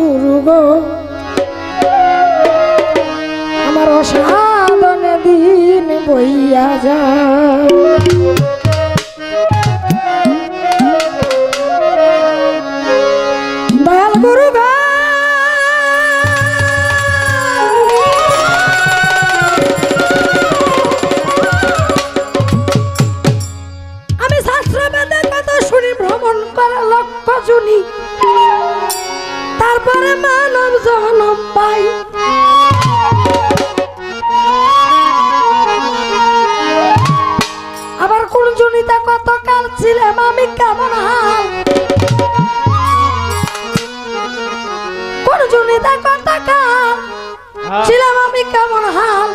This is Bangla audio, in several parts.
গুরু গো আমার অসাধনে দিন বইয়া যায় দয়াল গুরু গো আমি শাস্ত্র বেদের কথা শুনি ভ্রমণ করা লক্ষ্য শুনি তারপরে মানব জনম পাই আবার কোন জনিতা কত কাল ছিলাম আমি কেমন হাল কোন জনিতা কত কাল ছিলাম আমি কেমন হাল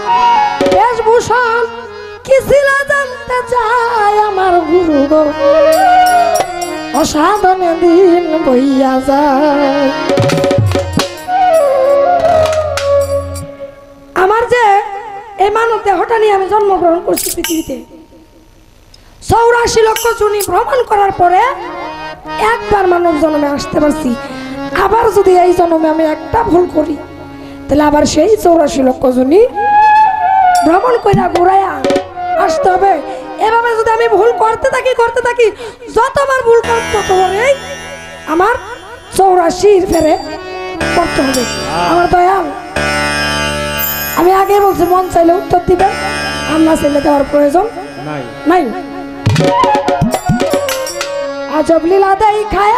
বেশভূষণ কি ছিল জানতে চাই আমার গুরু গো অসাধনে দিন বইয়া যায় আমার যে এই মানব দেহটা নিয়ে আমি জন্মগ্রহণ করছি পৃথিবীতে 84 লক্ষ জনি ভ্রমণ করার পরে একবার মানব জন্মে আসতে পারছি আবার যদি এই জন্মে আমি একটা ভুল করি তাহলে আবার সেই 84 লক্ষ জনি ভ্রমণ কইরা ঘুরাইয়া আসতে হবে এভাবে যদি আমি ভুল করতে থাকি যতবার ভুল করতে ততবারই আমার 84 ফেরে করতে হবে আমার দয়াল আমি আগে বলছি মন চাইলে উত্তর দিবে আর না চাইলে দেওয়ার প্রয়োজন নাই আজব লীলা দেই খায়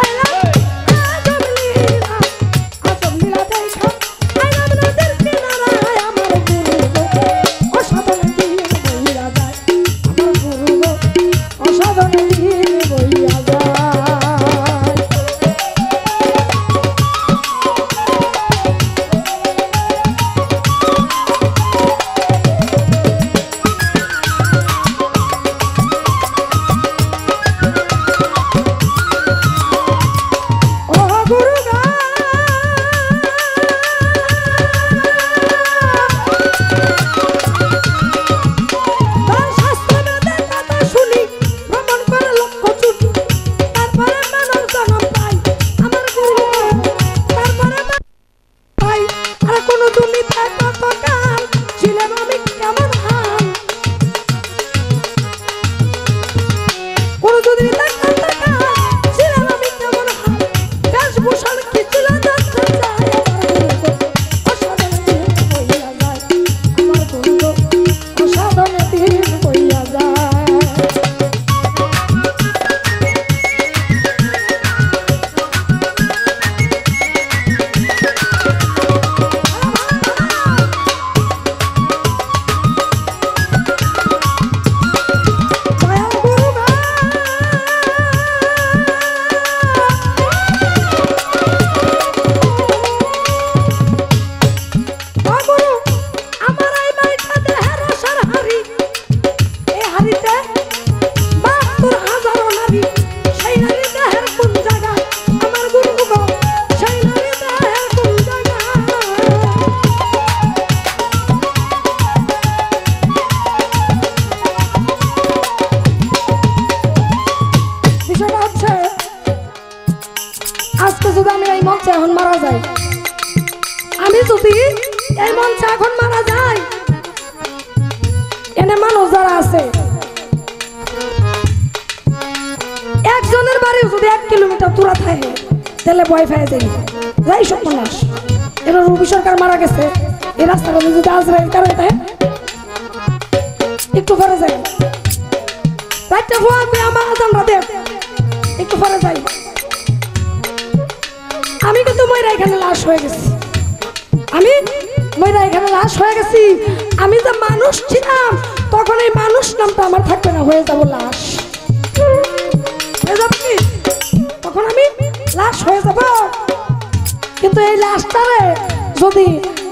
একজনের বাড়ি যদি 1 কিলোমিটার দূরে থাকে তাহলে ভয় পায় যাই সব মানুষ এরা রবি সরকার মারা গেছে এই রাস্তাটা যদি আজরাইল কারণে একটু পরে যাই রাতটা ভুয়াবে আমার আজানরা দেখ একটু পরে যাই আমি কিন্তু ময়রা এখানে লাশ হয়ে গেছি আমি যে মানুষ ছিলাম তখন এই মানুষ নামটা আমার থাকবে না হয়ে যাবো লাশ তখন আমি লাশ হয়ে যাব কিন্তু এই লাশটারে যদি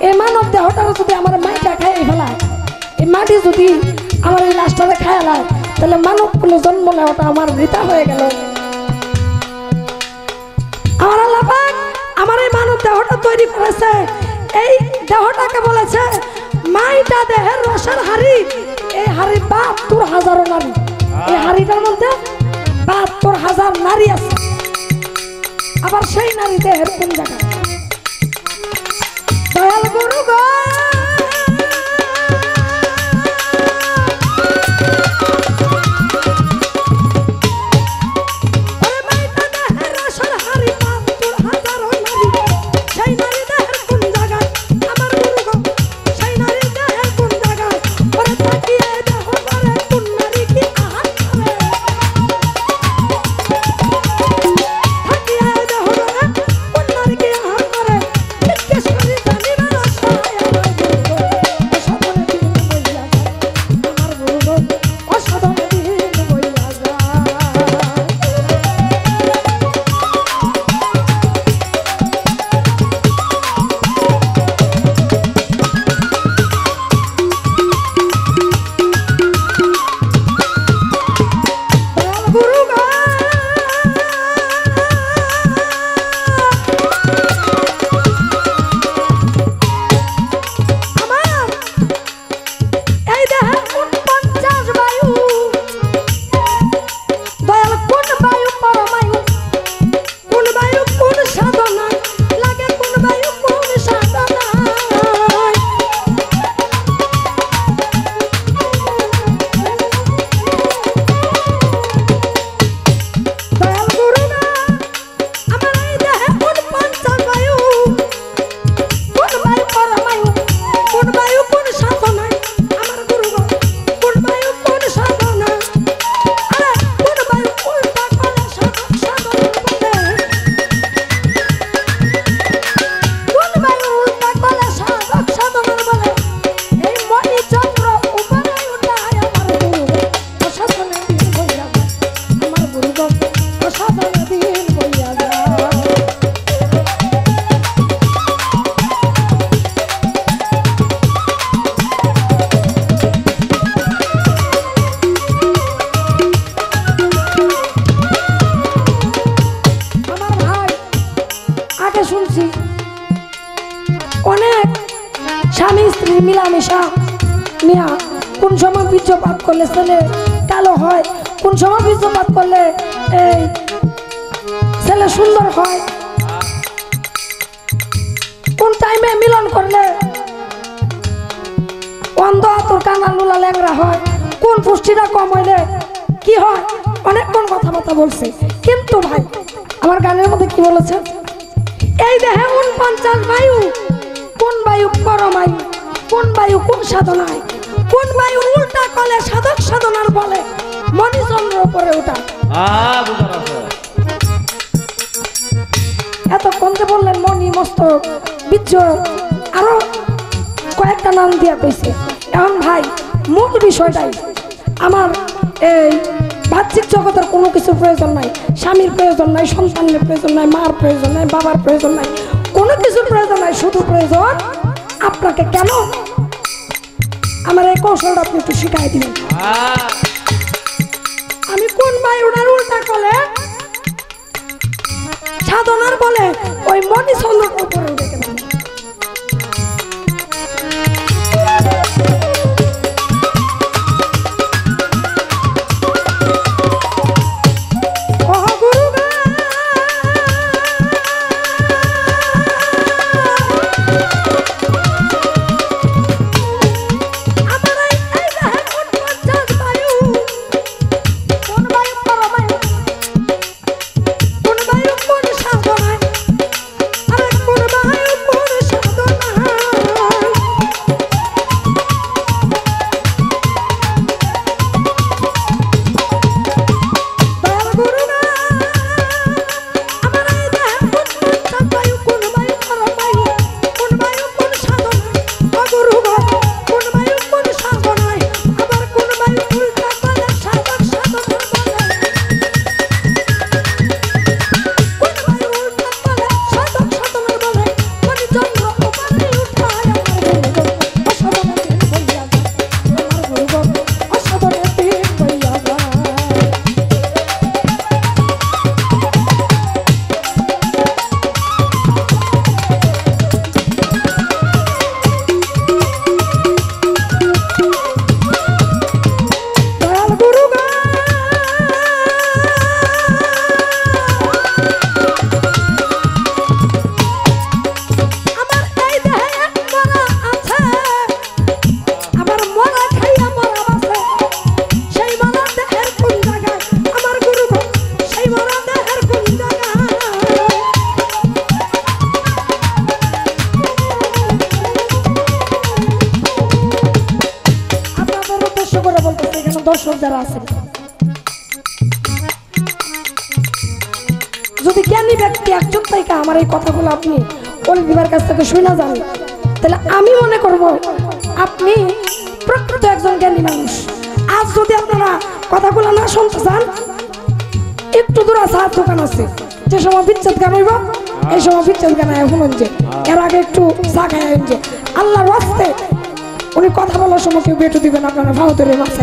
এই মানব দেহটারে যদি আমার মাটিটা খাই ফেলায় এই মাটি যদি আমার এই লাশটারে খায় ফেলায় তাহলে মানব বলে জন্ম নেওয়াটা আমার বৃথা হয়ে গেল আমার আল্লাহ পাক আমার এই মানব দেহটা তৈরি করেছে এই দেহটাকে বলেছে মাইটা দেহের রসের হাড়ি এই হাড়ি ৭২,০০০ নারী এই হাড়িটার মধ্যে ৭২,০০০ নারী আছে আবার সেই নারী দেহের কোন জায়গায় দয়াল গুরু গো শুনছি অনেক স্বামী স্ত্রী মিলামিশা নিয়া কোন সময় বীর্যপাত করলে ছেলে কালো হয়, কোন সময় বীর্যপাত করলে এই ছেলে সুন্দর হয়, কোন টাইমে মিলন করলে অন্ধ আতর কানা লুলা ল্যাংরা হয়, কোন পুষ্টিটা কম হইলে কি হয়, অনেক কোন কথাবার্তা বলছে। কিন্তু ভাই আমার গানের মধ্যে কি বলেছে, এই দেহে ৪৯ বায়ু, কোন বায়ু পরমায়ু, কোন বায়ু কোন সাধনায়, কোন বায়ু উল্টা কলে সাধক সাধনার বলে মণিচন্দ্র উপরে ওঠা। এতক্ষণ যে বললেন মণি মস্তক বীর্য আরো কয়েকটা নাম দিয়া কইছে। এখন ভাই মূল বিষয়টাই আমার এই বাহ্যিক জগতের কোনো কিছুর প্রয়োজন নাই, স্বামীর প্রয়োজন নাই, সন্তানের প্রয়োজন নাই, মার প্রয়োজন নাই, বাবার প্রয়োজন নাই, কোনো কিছুর প্রয়োজন নাই, শুধু প্রয়োজন আপনাকে। কেন আমার এই কৌশলটা আপনি একটু শিখাই দিবেন। আমি কোন বায়ুটার উল্টা কলে সাধনার বলে ওই মণিচন্দ্র উপরে উঠে গেল। কোন বায়ু কোন সাধনায়, আরে কোন বায়ু যারা আছেন, যদি জ্ঞানী ব্যক্তি একজন থেকে আমার এই কথাগুলো আপনি অলি দিবার কাছ থেকে শুনে যান, তাহলে আমি মনে করব আপনি প্রকৃত একজন জ্ঞানী মানুষ। আজ যদি আপনারা কথাগুলো না শুনতে চান, একটু দূরে চার দোকান আছে, যে সময় বিচ্ছেদ গান হইব এই সময় বিচ্ছেদ গান শুনুন, যে এর আগে একটু চা খাই যে আল্লাহর রাস্তে উনি কথা বলার সময় কেউ বেটু দিবেন, আপনারা ভাও ধরে মাছ